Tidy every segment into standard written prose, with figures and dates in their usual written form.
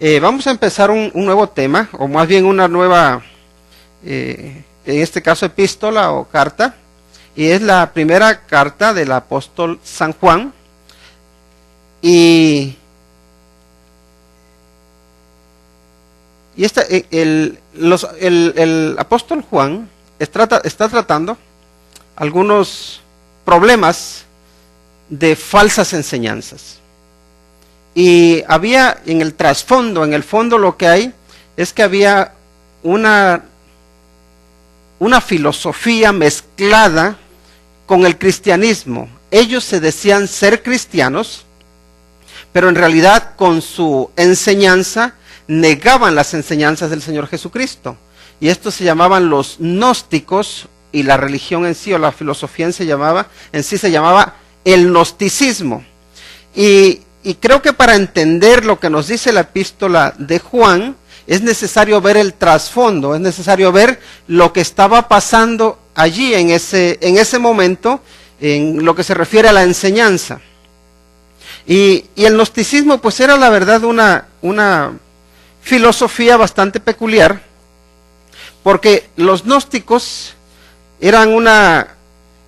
Vamos a empezar un nuevo tema, o más bien una nueva, en este caso epístola o carta, y es la primera carta del apóstol San Juan. Y el apóstol Juan está tratando algunos problemas de falsas enseñanzas. Y había en el trasfondo, en el fondo lo que hay es que había una filosofía mezclada con el cristianismo. Ellos se decían ser cristianos, pero en realidad con su enseñanza negaban las enseñanzas del Señor Jesucristo. Y estos se llamaban los gnósticos, y la religión en sí, o la filosofía en sí se llamaba el gnosticismo. Y creo que para entender lo que nos dice la epístola de Juan, es necesario ver el trasfondo, es necesario ver lo que estaba pasando allí en ese momento, en lo que se refiere a la enseñanza. Y el gnosticismo pues era la verdad una filosofía bastante peculiar, porque los gnósticos eran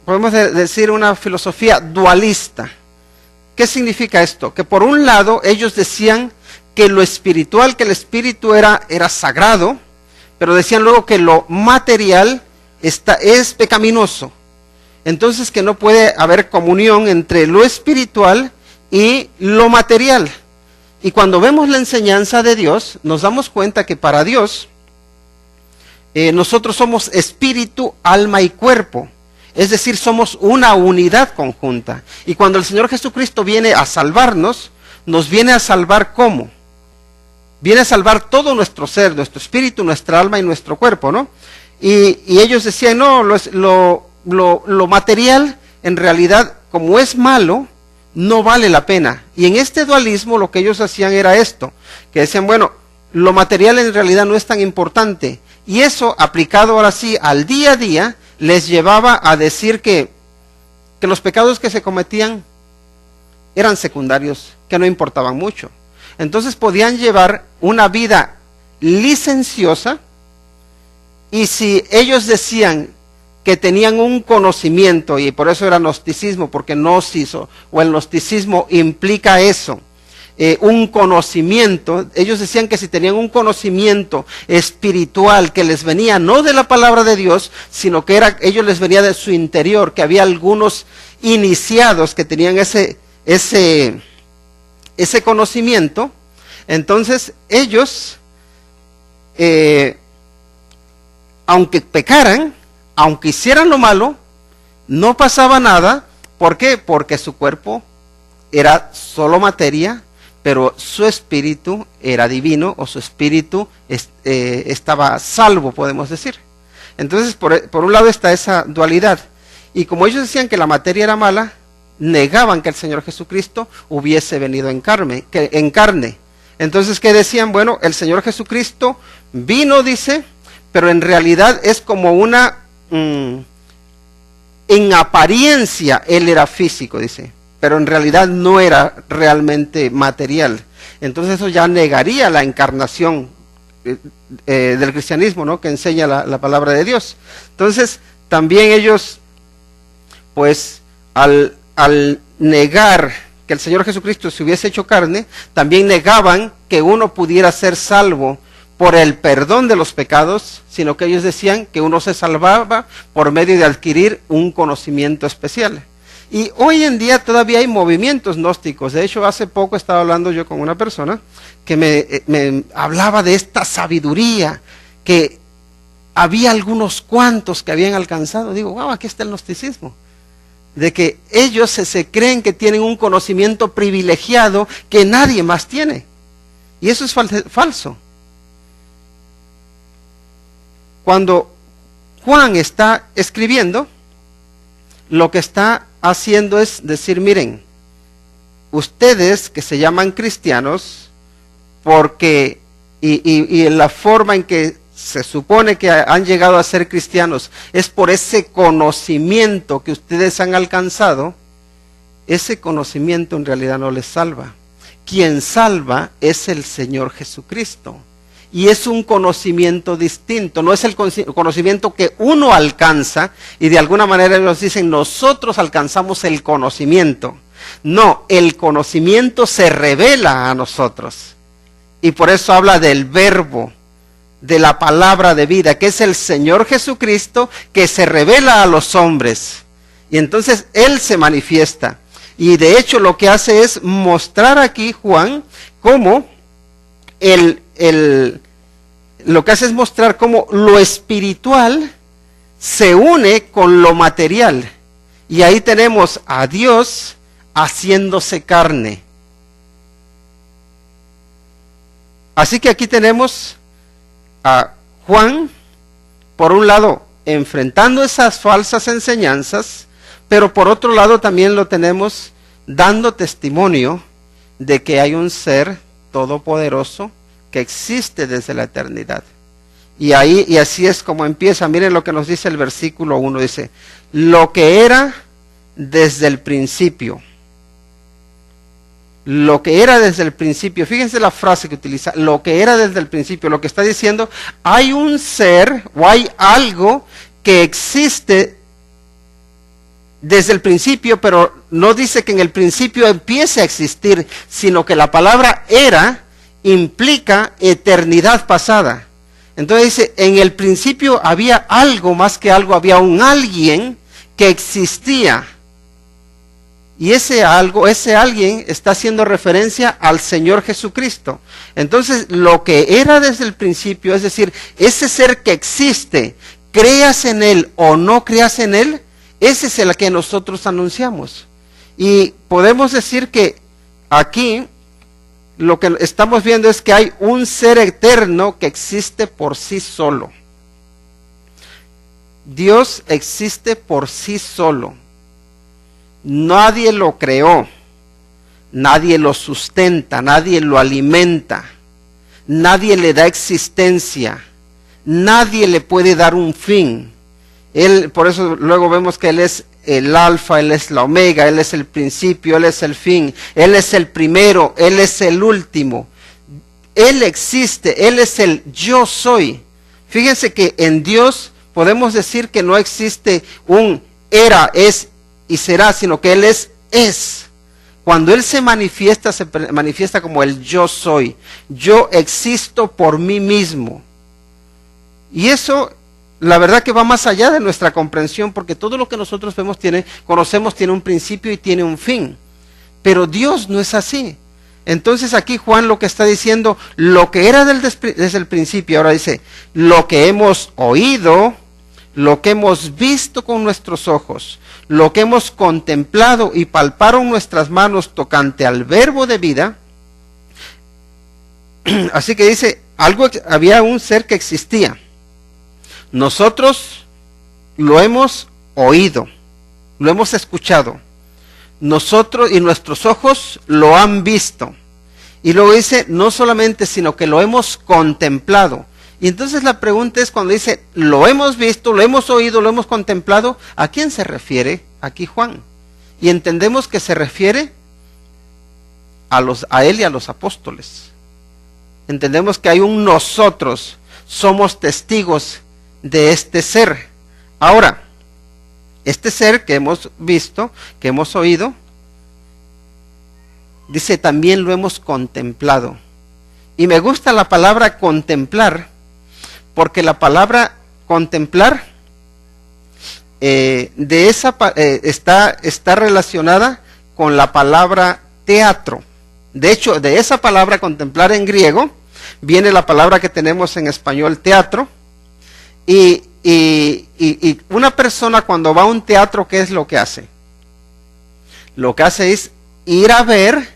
podemos decir, una filosofía dualista. ¿Qué significa esto? Que por un lado ellos decían que lo espiritual, que el espíritu era sagrado, pero decían luego que lo material es pecaminoso. Entonces que no puede haber comunión entre lo espiritual y lo material. Y cuando vemos la enseñanza de Dios, nos damos cuenta que para Dios, nosotros somos espíritu, alma y cuerpo. Es decir, somos una unidad conjunta. Y cuando el Señor Jesucristo viene a salvarnos, nos viene a salvar ¿cómo? Viene a salvar todo nuestro ser, nuestro espíritu, nuestra alma y nuestro cuerpo, ¿no? Y ellos decían, no, lo material, en realidad, como es malo, no vale la pena. Y en este dualismo lo que ellos hacían era esto, que decían, bueno, lo material en realidad no es tan importante. Y eso, aplicado ahora sí al día a día, les llevaba a decir que los pecados que se cometían eran secundarios, que no importaban mucho. Entonces podían llevar una vida licenciosa, y si ellos decían que tenían un conocimiento, y por eso era gnosticismo, porque gnosis o el gnosticismo implica eso, un conocimiento. Ellos decían que si tenían un conocimiento espiritual que les venía no de la palabra de Dios, sino que ellos les venía de su interior, que había algunos iniciados que tenían ese conocimiento, entonces ellos, aunque pecaran, aunque hicieran lo malo, no pasaba nada. ¿Por qué? Porque su cuerpo era solo materia, pero su espíritu era divino, o su espíritu estaba salvo, podemos decir. Entonces, por un lado está esa dualidad. Y como ellos decían que la materia era mala, negaban que el Señor Jesucristo hubiese venido en carne. Entonces, ¿qué decían? Bueno, el Señor Jesucristo vino, dice, pero en realidad es como en apariencia Él era físico, dice, pero en realidad no era realmente material. Entonces eso ya negaría la encarnación del cristianismo, ¿no?, que enseña la palabra de Dios. Entonces también ellos, pues al negar que el Señor Jesucristo se hubiese hecho carne, también negaban que uno pudiera ser salvo por el perdón de los pecados, sino que ellos decían que uno se salvaba por medio de adquirir un conocimiento especial. Y hoy en día todavía hay movimientos gnósticos. De hecho, hace poco estaba hablando yo con una persona que me hablaba de esta sabiduría que había algunos cuantos que habían alcanzado. Digo, wow, aquí está el gnosticismo. De que ellos se creen que tienen un conocimiento privilegiado que nadie más tiene. Y eso es falso. Cuando Juan está escribiendo, lo que está haciendo es decir, miren, ustedes que se llaman cristianos, porque, y en la forma en que se supone que han llegado a ser cristianos, es por ese conocimiento que ustedes han alcanzado, ese conocimiento en realidad no les salva. quien salva es el Señor Jesucristo. Y es un conocimiento distinto, no es el conocimiento que uno alcanza, y de alguna manera ellos dicen, nosotros alcanzamos el conocimiento. No, el conocimiento se revela a nosotros. Y por eso habla del verbo, de la palabra de vida, que es el Señor Jesucristo, que se revela a los hombres. Y entonces Él se manifiesta. Y de hecho lo que hace es mostrar aquí Juan cómo lo que hace es mostrar cómo lo espiritual se une con lo material. Y ahí tenemos a Dios haciéndose carne. Así que aquí tenemos a Juan, por un lado, enfrentando esas falsas enseñanzas, pero por otro lado también lo tenemos dando testimonio de que hay un ser todopoderoso que existe desde la eternidad. Y así es como empieza. Miren lo que nos dice el versículo 1, dice, lo que era desde el principio. Lo que era desde el principio. Fíjense la frase que utiliza, lo que era desde el principio. Lo que está diciendo, hay un ser o hay algo que existe desde el principio, pero no dice que en el principio empiece a existir, sino que la palabra era implica eternidad pasada. Entonces dice, en el principio había algo más que algo, había un alguien que existía. Y ese algo, ese alguien está haciendo referencia al Señor Jesucristo. Entonces, lo que era desde el principio, es decir, ese ser que existe, creas en Él o no creas en Él, ese es el que nosotros anunciamos. Y podemos decir que aquí lo que estamos viendo es que hay un ser eterno que existe por sí solo. Dios existe por sí solo. Nadie lo creó, nadie lo sustenta, nadie lo alimenta, nadie le da existencia, nadie le puede dar un fin. Él, por eso luego vemos que Él es el alfa, Él es la omega, Él es el principio, Él es el fin, Él es el primero, Él es el último. Él existe, Él es el yo soy. Fíjense que en Dios podemos decir que no existe un era, es y será, sino que Él es. Cuando Él se manifiesta como el yo soy. Yo existo por mí mismo. Y eso, la verdad que va más allá de nuestra comprensión, porque todo lo que nosotros conocemos tiene un principio y tiene un fin. Pero Dios no es así. Entonces aquí Juan lo que está diciendo, lo que era desde el principio, ahora dice, lo que hemos oído, lo que hemos visto con nuestros ojos, lo que hemos contemplado y palparon nuestras manos tocante al verbo de vida. Así que dice, había un ser que existía. Nosotros lo hemos oído, lo hemos escuchado. Nosotros y nuestros ojos lo han visto. Y luego dice, no solamente, sino que lo hemos contemplado. Y entonces la pregunta es, cuando dice, lo hemos visto, lo hemos oído, lo hemos contemplado, ¿a quién se refiere aquí Juan? Y entendemos que se refiere a él y a los apóstoles. Entendemos que hay un nosotros, somos testigos de este ser. Ahora, este ser que hemos visto, que hemos oído, dice, también lo hemos contemplado. Y me gusta la palabra contemplar, porque la palabra contemplar está relacionada con la palabra teatro. De hecho, de esa palabra contemplar en griego viene la palabra que tenemos en español, teatro. Y una persona cuando va a un teatro, ¿qué es lo que hace? Lo que hace es ir a ver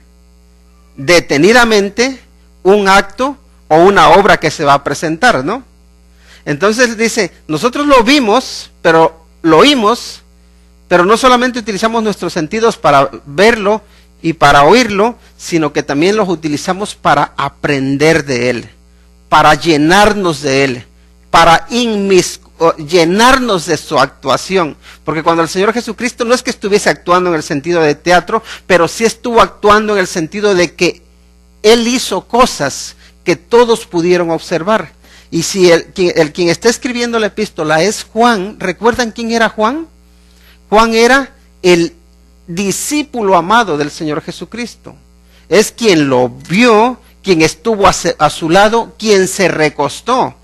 detenidamente un acto o una obra que se va a presentar, ¿no? Entonces dice, nosotros lo vimos, pero lo oímos, pero no solamente utilizamos nuestros sentidos para verlo y para oírlo, sino que también los utilizamos para aprender de Él, para llenarnos de Él, para llenarnos de su actuación. Porque cuando el Señor Jesucristo no es que estuviese actuando en el sentido de teatro, pero sí estuvo actuando en el sentido de que Él hizo cosas que todos pudieron observar. Y si quien está escribiendo la epístola es Juan, ¿recuerdan quién era Juan? Juan era el discípulo amado del Señor Jesucristo. Es quien lo vio, quien estuvo a su lado, quien se recostó,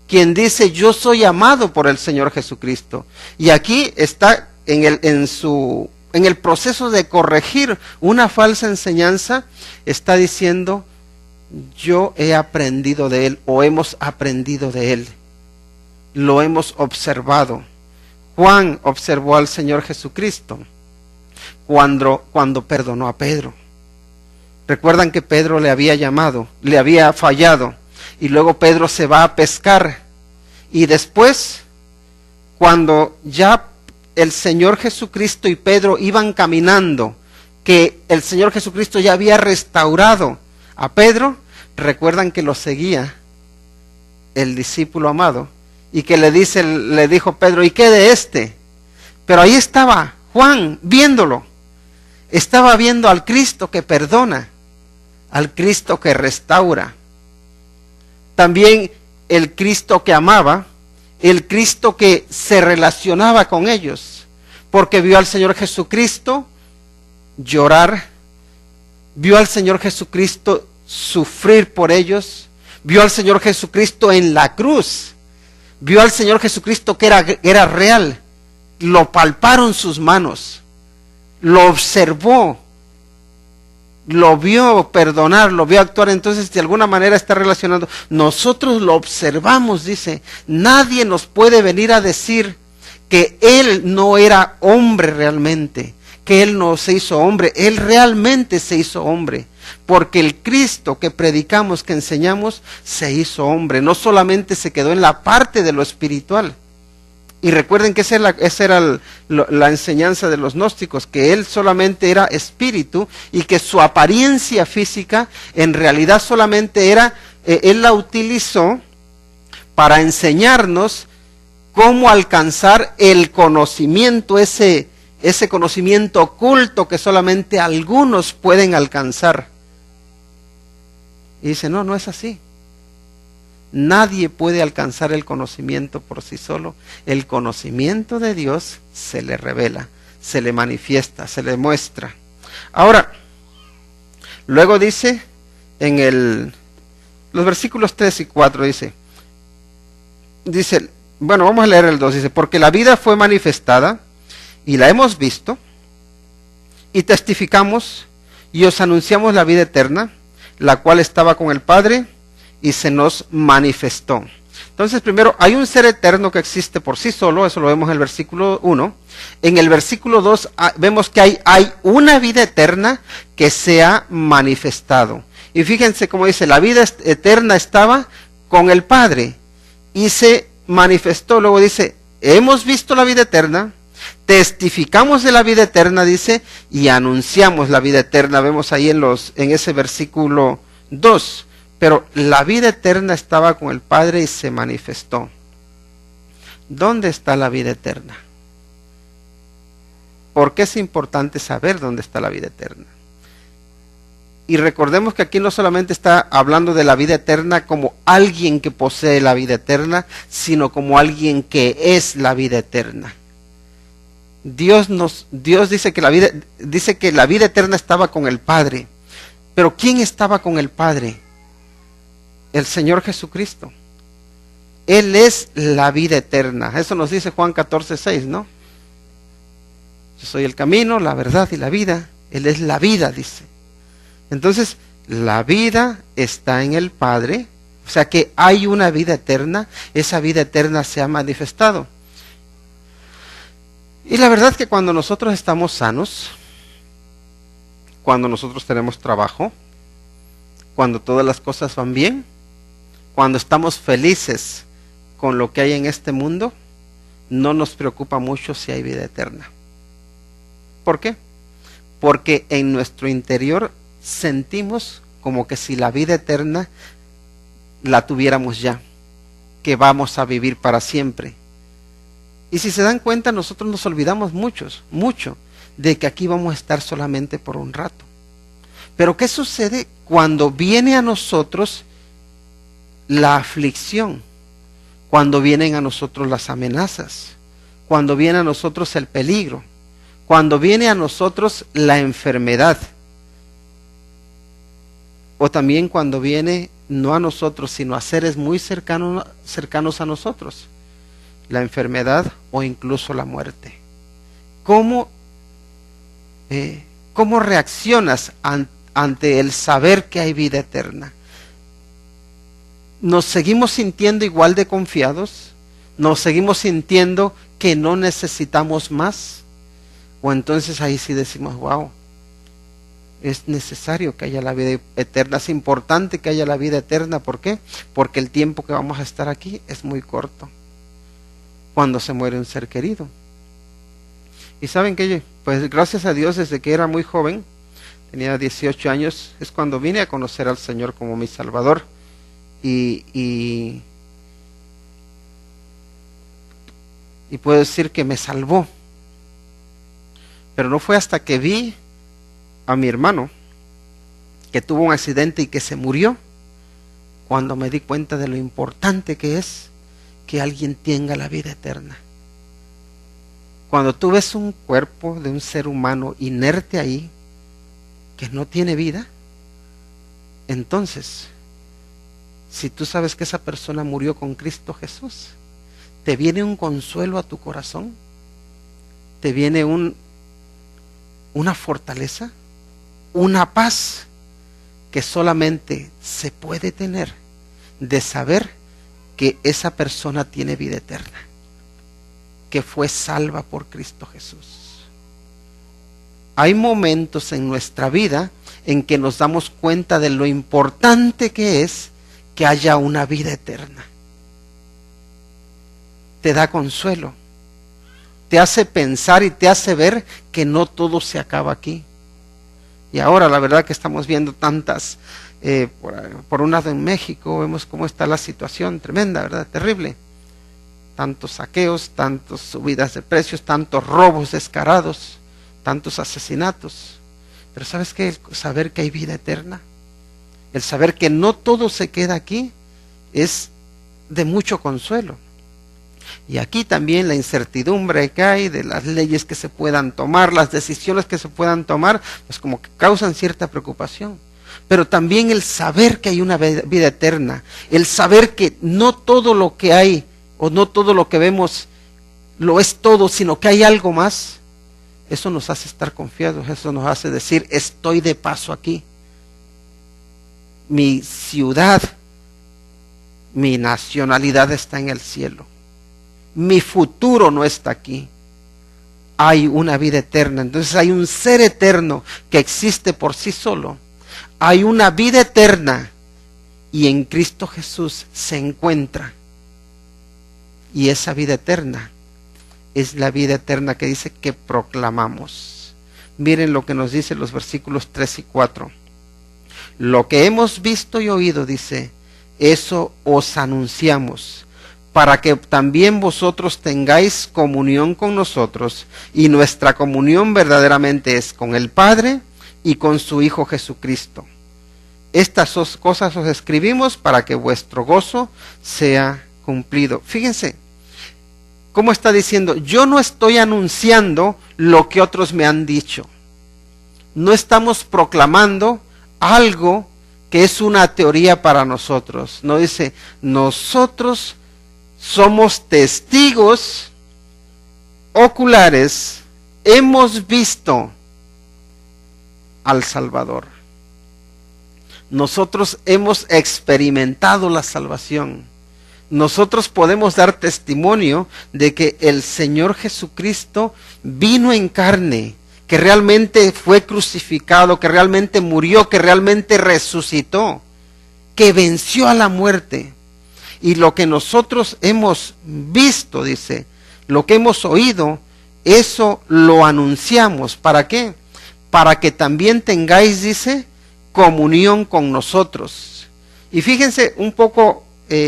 quien dice: yo soy amado por el Señor Jesucristo. Y aquí está en el proceso de corregir una falsa enseñanza, está diciendo: yo he aprendido de él, o hemos aprendido de él, lo hemos observado. Juan observó al Señor Jesucristo cuando perdonó a Pedro. Recuerdan que Pedro le había llamado, le había fallado, y luego Pedro se va a pescar, y después, cuando ya el Señor Jesucristo y Pedro iban caminando, que el Señor Jesucristo ya había restaurado a Pedro, recuerdan que lo seguía el discípulo amado, y que le dijo Pedro: ¿y qué de este? Pero ahí estaba Juan viéndolo, estaba viendo al Cristo que perdona, al Cristo que restaura, también el Cristo que amaba, el Cristo que se relacionaba con ellos, porque vio al Señor Jesucristo llorar, vio al Señor Jesucristo sufrir por ellos, vio al Señor Jesucristo en la cruz, vio al Señor Jesucristo que era real, lo palparon sus manos, lo observó, lo vio perdonar, lo vio actuar. Entonces de alguna manera está relacionando. Nosotros lo observamos, dice. Nadie nos puede venir a decir que Él no era hombre realmente, que Él no se hizo hombre. Él realmente se hizo hombre, porque el Cristo que predicamos, que enseñamos, se hizo hombre. No solamente se quedó en la parte de lo espiritual. Y recuerden que esa era la enseñanza de los gnósticos, que Él solamente era espíritu y que su apariencia física en realidad solamente era, Él la utilizó para enseñarnos cómo alcanzar el conocimiento, ese conocimiento oculto que solamente algunos pueden alcanzar. Y dice: no es así. Nadie puede alcanzar el conocimiento por sí solo. El conocimiento de Dios se le revela, se le manifiesta, se le muestra. Ahora, luego dice en los versículos 3 y 4, dice, bueno, vamos a leer el 2, dice: porque la vida fue manifestada y la hemos visto y testificamos y os anunciamos la vida eterna, la cual estaba con el Padre y se nos manifestó. Entonces, primero, hay un ser eterno que existe por sí solo, eso lo vemos en el versículo 1. En el versículo 2 vemos que hay una vida eterna que se ha manifestado. Y fíjense cómo dice: la vida eterna estaba con el Padre y se manifestó. Luego dice: hemos visto la vida eterna, testificamos de la vida eterna, dice, y anunciamos la vida eterna. Vemos ahí en ese versículo 2. Pero la vida eterna estaba con el Padre y se manifestó. ¿Dónde está la vida eterna? ¿Por qué es importante saber dónde está la vida eterna? Y recordemos que aquí no solamente está hablando de la vida eterna como alguien que posee la vida eterna, sino como alguien que es la vida eterna. Dios dice que la vida eterna estaba con el Padre. Pero ¿quién estaba con el Padre? El Señor Jesucristo. Él es la vida eterna. Eso nos dice Juan 14:6, ¿no? Yo soy el camino, la verdad y la vida. Él es la vida, dice. Entonces, la vida está en el Padre. O sea que hay una vida eterna. Esa vida eterna se ha manifestado. Y la verdad es que cuando nosotros estamos sanos, cuando nosotros tenemos trabajo, cuando todas las cosas van bien, cuando estamos felices con lo que hay en este mundo, no nos preocupa mucho si hay vida eterna. ¿Por qué? Porque en nuestro interior sentimos como que si la vida eterna la tuviéramos ya, que vamos a vivir para siempre. Y si se dan cuenta, nosotros nos olvidamos mucho de que aquí vamos a estar solamente por un rato. Pero ¿qué sucede cuando viene a nosotros la aflicción? Cuando vienen a nosotros las amenazas, cuando viene a nosotros el peligro, cuando viene a nosotros la enfermedad, o también cuando viene no a nosotros, sino a seres muy cercanos a nosotros, la enfermedad o incluso la muerte. ¿Cómo reaccionas ante el saber que hay vida eterna? ¿Nos seguimos sintiendo igual de confiados? ¿Nos seguimos sintiendo que no necesitamos más? O entonces ahí sí decimos, wow, es necesario que haya la vida eterna, es importante que haya la vida eterna. ¿Por qué? Porque el tiempo que vamos a estar aquí es muy corto, cuando se muere un ser querido. Y saben que, pues gracias a Dios, desde que era muy joven, tenía 18 años, es cuando vine a conocer al Señor como mi Salvador. Y puedo decir que me salvó. Pero no fue hasta que vi a mi hermano que tuvo un accidente y que se murió, cuando me di cuenta de lo importante que es que alguien tenga la vida eterna. Cuando tú ves un cuerpo de un ser humano inerte ahí, que no tiene vida, entonces, si tú sabes que esa persona murió con Cristo Jesús, te viene un consuelo a tu corazón, te viene una fortaleza, una paz que solamente se puede tener de saber que esa persona tiene vida eterna, que fue salva por Cristo Jesús. Hay momentos en nuestra vida en que nos damos cuenta de lo importante que es que haya una vida eterna. Te da consuelo, te hace pensar y te hace ver que no todo se acaba aquí. Y ahora la verdad que estamos viendo tantas, por un lado en México vemos cómo está la situación tremenda, ¿verdad? Terrible. Tantos saqueos, tantas subidas de precios, tantos robos descarados, tantos asesinatos. Pero ¿sabes qué? El saber que hay vida eterna, el saber que no todo se queda aquí, es de mucho consuelo. Y aquí también la incertidumbre que hay de las leyes que se puedan tomar, las decisiones que se puedan tomar, pues como que causan cierta preocupación. Pero también el saber que hay una vida eterna, el saber que no todo lo que hay o no todo lo que vemos lo es todo, sino que hay algo más, eso nos hace estar confiados, eso nos hace decir, estoy de paso aquí. Mi ciudad, mi nacionalidad está en el cielo. Mi futuro no está aquí. Hay una vida eterna. Entonces hay un ser eterno que existe por sí solo. Hay una vida eterna y en Cristo Jesús se encuentra. Y esa vida eterna es la vida eterna que dice que proclamamos. Miren lo que nos dice los versículos 3 y 4. Lo que hemos visto y oído, dice, eso os anunciamos, para que también vosotros tengáis comunión con nosotros, y nuestra comunión verdaderamente es con el Padre y con su Hijo Jesucristo. Estas cosas os escribimos para que vuestro gozo sea cumplido. Fíjense cómo está diciendo, yo no estoy anunciando lo que otros me han dicho. No estamos proclamando algo que es una teoría para nosotros. No dice, nosotros somos testigos oculares, hemos visto al Salvador. Nosotros hemos experimentado la salvación. Nosotros podemos dar testimonio de que el Señor Jesucristo vino en carne, que realmente fue crucificado, que realmente murió, que realmente resucitó, que venció a la muerte. Y lo que nosotros hemos visto, dice, lo que hemos oído, eso lo anunciamos. ¿Para qué? Para que también tengáis, dice, comunión con nosotros. Y fíjense un poco,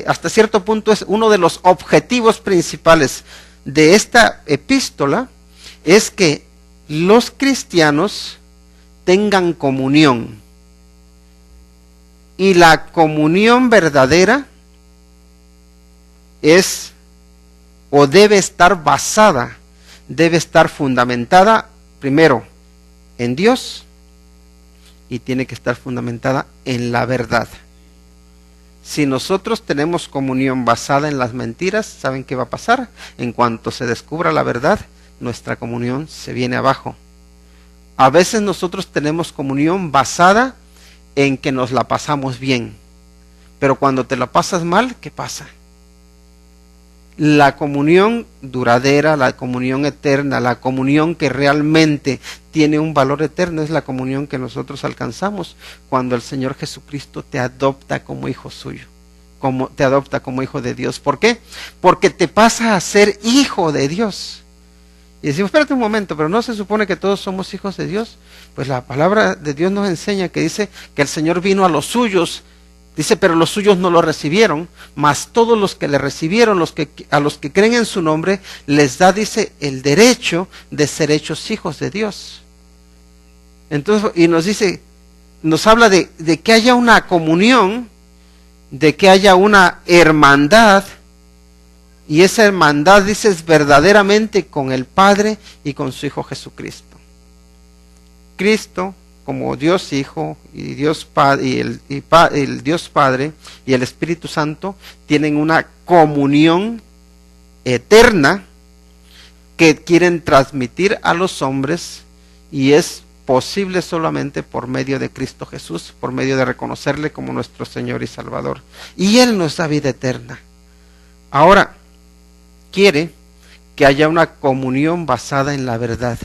hasta cierto punto es uno de los objetivos principales de esta epístola, es que los cristianos tengan comunión. Y la comunión verdadera es o debe estar basada, debe estar fundamentada primero en Dios y tiene que estar fundamentada en la verdad. Si nosotros tenemos comunión basada en las mentiras, ¿saben qué va a pasar? En cuanto se descubra la verdad, nuestra comunión se viene abajo. A veces nosotros tenemos comunión basada en que nos la pasamos bien, pero cuando te la pasas mal, ¿qué pasa? La comunión duradera, la comunión eterna, la comunión que realmente tiene un valor eterno es la comunión que nosotros alcanzamos cuando el Señor Jesucristo te adopta como hijo suyo, te adopta como hijo de Dios. ¿Por qué? Porque te pasa a ser hijo de Dios. Y decimos, espérate un momento, pero ¿no se supone que todos somos hijos de Dios? Pues la palabra de Dios nos enseña que dice que el Señor vino a los suyos. Dice, pero los suyos no lo recibieron, mas todos los que le recibieron, a los que creen en su nombre, les da, dice, el derecho de ser hechos hijos de Dios. Entonces, y nos dice, nos habla de que haya una comunión, de que haya una hermandad, y esa hermandad, dice, es verdaderamente con el Padre y con su Hijo Jesucristo. Cristo, como Dios Hijo y Dios Padre, el Dios Padre y el Espíritu Santo tienen una comunión eterna que quieren transmitir a los hombres, y es posible solamente por medio de Cristo Jesús, por medio de reconocerle como nuestro Señor y Salvador. Y Él nos da vida eterna. Ahora, quiere que haya una comunión basada en la verdad,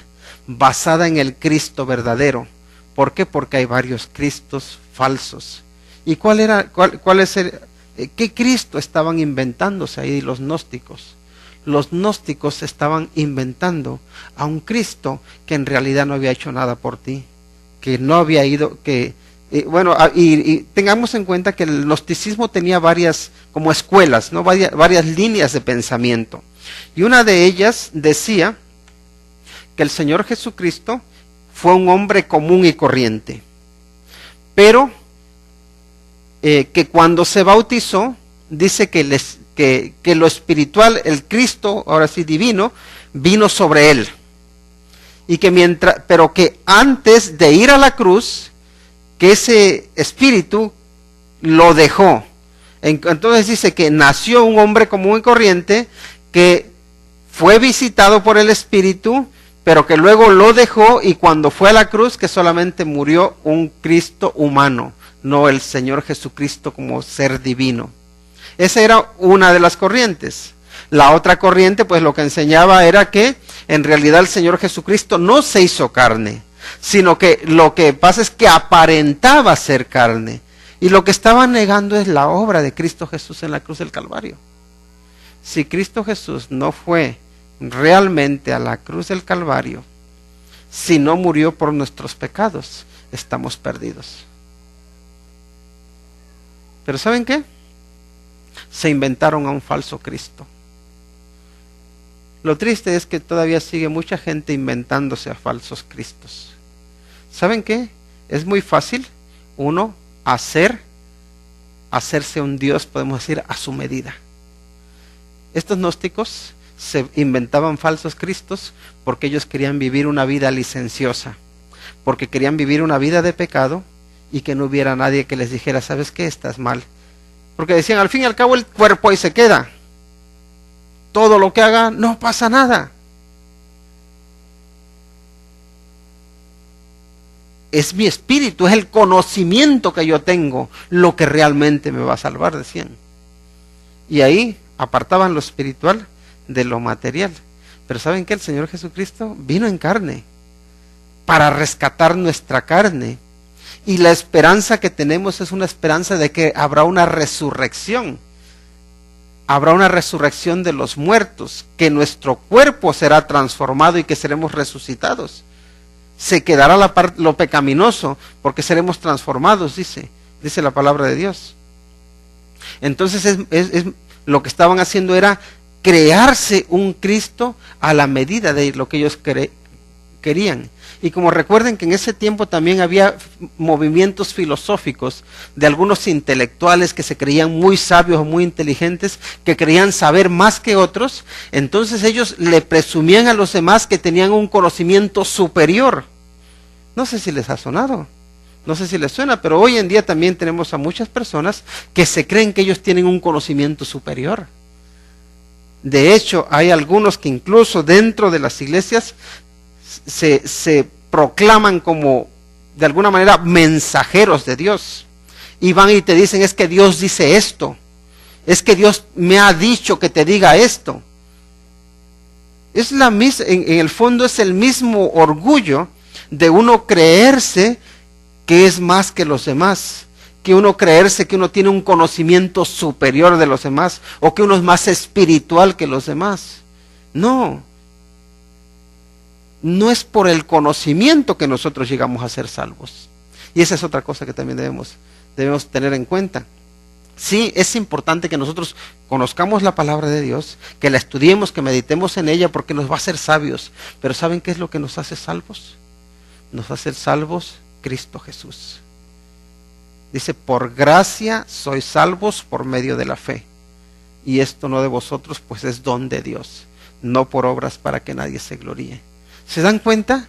basada en el Cristo verdadero. ¿Por qué? Porque hay varios Cristos falsos. ¿Y qué Cristo estaban inventándose ahí los gnósticos? Los gnósticos estaban inventando a un Cristo que en realidad no había hecho nada por ti, que no había ido, y tengamos en cuenta que el gnosticismo tenía varias como escuelas, ¿no? varias líneas de pensamiento. Y una de ellas decía que el Señor Jesucristo fue un hombre común y corriente, pero que cuando se bautizó, dice que lo espiritual, el Cristo, ahora sí divino, vino sobre él, y pero que antes de ir a la cruz, que ese espíritu lo dejó. Entonces dice que nació un hombre común y corriente, que fue visitado por el Espíritu, pero que luego lo dejó, y cuando fue a la cruz, que solamente murió un Cristo humano, no el Señor Jesucristo como ser divino. Esa era una de las corrientes. La otra corriente, pues lo que enseñaba era que en realidad el Señor Jesucristo no se hizo carne, sino que lo que pasa es que aparentaba ser carne. Y lo que estaba negando es la obra de Cristo Jesús en la cruz del Calvario. Si Cristo Jesús no fue realmente a la cruz del Calvario, si no murió por nuestros pecados, estamos perdidos. Pero ¿saben qué? Se inventaron a un falso Cristo. Lo triste es que todavía sigue mucha gente inventándose a falsos Cristos. ¿Saben qué? Es muy fácil uno hacerse un Dios, podemos decir, a su medida. Estos gnósticos se inventaban falsos cristos porque ellos querían vivir una vida licenciosa, porque querían vivir una vida de pecado y que no hubiera nadie que les dijera, ¿sabes qué? Estás mal. Porque decían, al fin y al cabo el cuerpo ahí se queda. Todo lo que haga, no pasa nada. Es mi espíritu, es el conocimiento que yo tengo lo que realmente me va a salvar, decían. Y ahí apartaban lo espiritual de lo material. Pero ¿saben qué? El Señor Jesucristo vino en carne para rescatar nuestra carne. Y la esperanza que tenemos es una esperanza de que habrá una resurrección. Habrá una resurrección de los muertos, que nuestro cuerpo será transformado y que seremos resucitados. Se quedará lo pecaminoso, porque seremos transformados, dice la palabra de Dios. Entonces lo que estaban haciendo era crearse un Cristo a la medida de lo que ellos querían. Y como recuerden que en ese tiempo también había movimientos filosóficos de algunos intelectuales que se creían muy sabios o muy inteligentes, que creían saber más que otros, entonces ellos le presumían a los demás que tenían un conocimiento superior. No sé si les ha sonado, no sé si les suena, pero hoy en día también tenemos a muchas personas que se creen que ellos tienen un conocimiento superior. De hecho, hay algunos que incluso dentro de las iglesias se proclaman como, de alguna manera, mensajeros de Dios. Y van y te dicen, es que Dios dice esto. Es que Dios me ha dicho que te diga esto. Es en el fondo es el mismo orgullo de uno creerse que es más que los demás. Que uno creerse que uno tiene un conocimiento superior de los demás. O que uno es más espiritual que los demás. No. No es por el conocimiento que nosotros llegamos a ser salvos. Y esa es otra cosa que también debemos tener en cuenta. Sí, es importante que nosotros conozcamos la palabra de Dios, que la estudiemos, que meditemos en ella, porque nos va a hacer sabios. Pero ¿saben qué es lo que nos hace salvos? Nos hace salvos Cristo Jesús. Dice, por gracia sois salvos por medio de la fe. Y esto no de vosotros, pues es don de Dios, no por obras para que nadie se gloríe. ¿Se dan cuenta?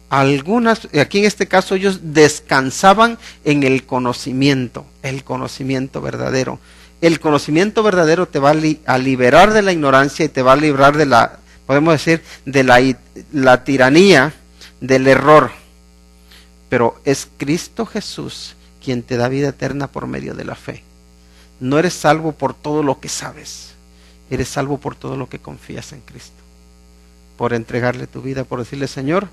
Algunas, aquí en este caso ellos descansaban en el conocimiento verdadero. El conocimiento verdadero te va a liberar de la ignorancia y te va a librar de la, podemos decir, de la tiranía, del error. Pero es Cristo Jesús quien te da vida eterna por medio de la fe. No eres salvo por todo lo que sabes, eres salvo por todo lo que confías en Cristo. Por entregarle tu vida, por decirle, Señor,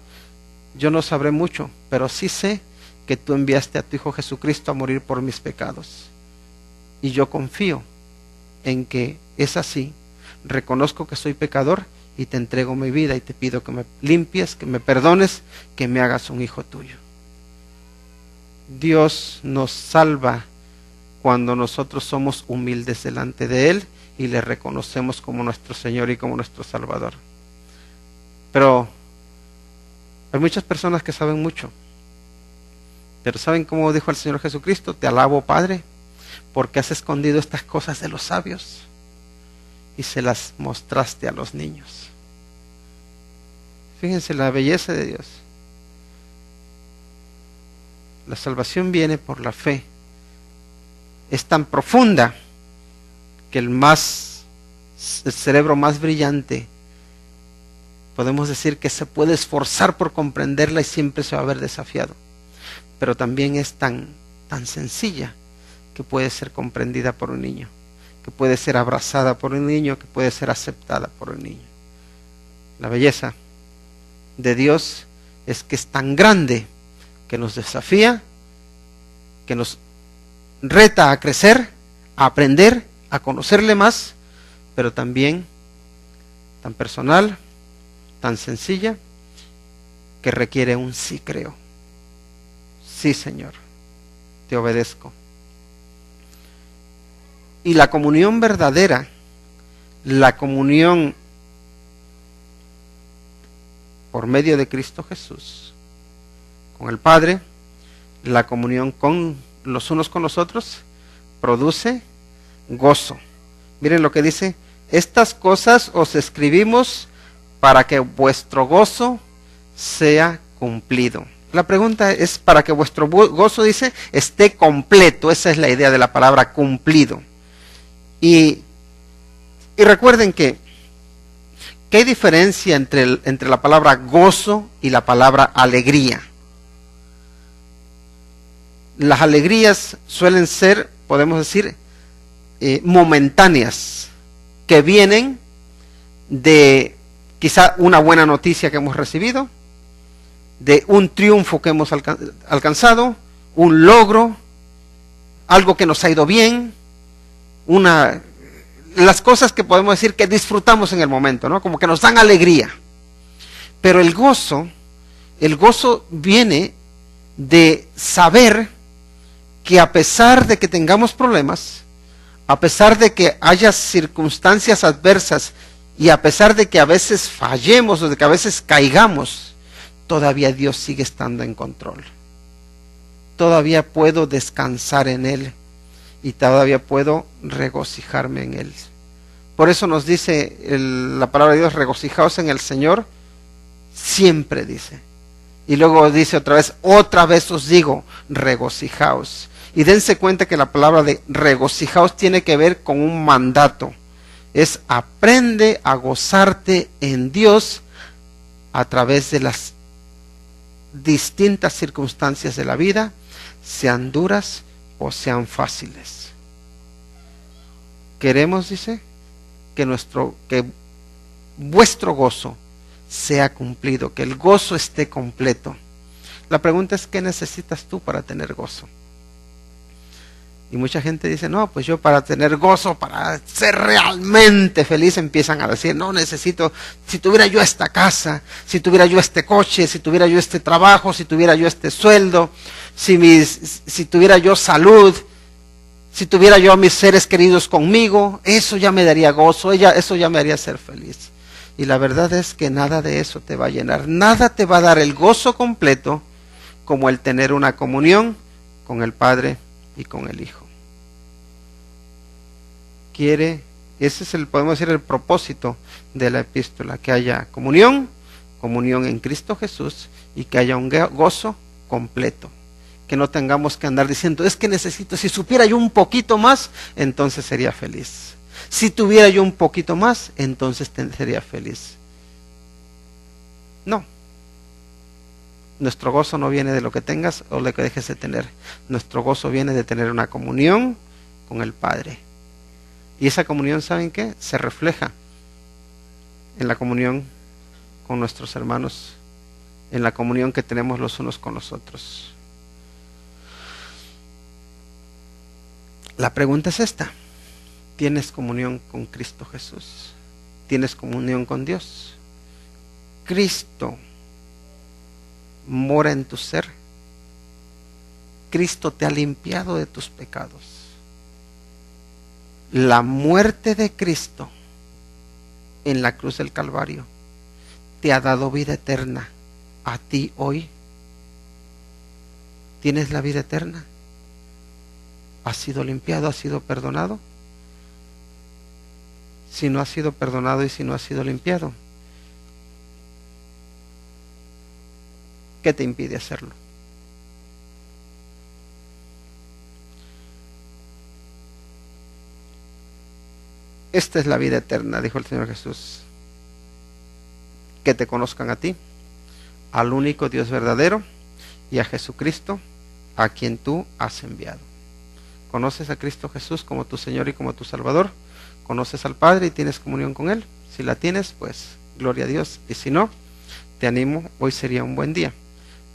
yo no sabré mucho, pero sí sé que tú enviaste a tu Hijo Jesucristo a morir por mis pecados. Y yo confío en que es así. Reconozco que soy pecador y te entrego mi vida y te pido que me limpies, que me perdones, que me hagas un hijo tuyo. Dios nos salva cuando nosotros somos humildes delante de Él y le reconocemos como nuestro Señor y como nuestro Salvador. Pero hay muchas personas que saben mucho. Pero ¿saben cómo dijo el Señor Jesucristo? Te alabo, Padre, porque has escondido estas cosas de los sabios y se las mostraste a los niños. Fíjense la belleza de Dios. La salvación viene por la fe. Es tan profunda que el cerebro más brillante, podemos decir que se puede esforzar por comprenderla y siempre se va a ver desafiado. Pero también es tan sencilla que puede ser comprendida por un niño, que puede ser abrazada por un niño, que puede ser aceptada por un niño. La belleza de Dios es que es tan grande que nos desafía, que nos reta a crecer, a aprender, a conocerle más, pero también tan personal, tan sencilla, que requiere un sí creo. Sí, Señor, te obedezco. Y la comunión verdadera, la comunión por medio de Cristo Jesús, con el Padre, la comunión con los unos con los otros, produce gozo. Miren lo que dice, estas cosas os escribimos para que vuestro gozo sea cumplido. La pregunta es para que vuestro gozo, dice, esté completo. Esa es la idea de la palabra cumplido. Y recuerden que hay diferencia entre la palabra gozo y la palabra alegría. Las alegrías suelen ser, podemos decir, momentáneas, que vienen de quizá una buena noticia que hemos recibido, de un triunfo que hemos alcanzado, un logro, algo que nos ha ido bien, las cosas que podemos decir que disfrutamos en el momento, ¿no? Como que nos dan alegría. Pero el gozo viene de saber que a pesar de que tengamos problemas, a pesar de que haya circunstancias adversas y a pesar de que a veces fallemos o de que a veces caigamos, todavía Dios sigue estando en control. Todavía puedo descansar en Él y todavía puedo regocijarme en Él. Por eso nos dice la palabra de Dios, regocijaos en el Señor, siempre dice. Y luego dice otra vez os digo, regocijaos. Y dense cuenta que la palabra de regocijaos tiene que ver con un mandato. Es aprende a gozarte en Dios a través de las distintas circunstancias de la vida, sean duras o sean fáciles. Queremos, dice, que vuestro gozo sea cumplido, que el gozo esté completo. La pregunta es, ¿qué necesitas tú para tener gozo? Y mucha gente dice, no, pues yo para tener gozo, para ser realmente feliz, empiezan a decir, no, necesito, si tuviera yo esta casa, si tuviera yo este coche, si tuviera yo este trabajo, si tuviera yo este sueldo, si tuviera yo salud, si tuviera yo a mis seres queridos conmigo, eso ya me daría gozo, eso ya me haría ser feliz. Y la verdad es que nada de eso te va a llenar, nada te va a dar el gozo completo como el tener una comunión con el Padre y con el Hijo. Ese es podemos decir, el propósito de la epístola, que haya comunión en Cristo Jesús y que haya un gozo completo. Que no tengamos que andar diciendo, es que necesito, si supiera yo un poquito más, entonces sería feliz. Si tuviera yo un poquito más, entonces sería feliz. No. Nuestro gozo no viene de lo que tengas o lo que dejes de tener. Nuestro gozo viene de tener una comunión con el Padre. Y esa comunión, ¿saben qué? Se refleja en la comunión con nuestros hermanos, en la comunión que tenemos los unos con los otros. La pregunta es esta: ¿tienes comunión con Cristo Jesús? ¿Tienes comunión con Dios? Cristo mora en tu ser. Cristo te ha limpiado de tus pecados. La muerte de Cristo en la cruz del Calvario te ha dado vida eterna a ti hoy. ¿Tienes la vida eterna? ¿Has sido limpiado? ¿Has sido perdonado? Si no has sido perdonado y si no has sido limpiado, ¿qué te impide hacerlo? Esta es la vida eterna, dijo el Señor Jesús, que te conozcan a ti, al único Dios verdadero, y a Jesucristo, a quien tú has enviado. ¿Conoces a Cristo Jesús como tu Señor y como tu Salvador? ¿Conoces al Padre y tienes comunión con Él? Si la tienes, pues gloria a Dios. Y si no, te animo, hoy sería un buen día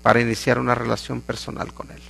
para iniciar una relación personal con Él.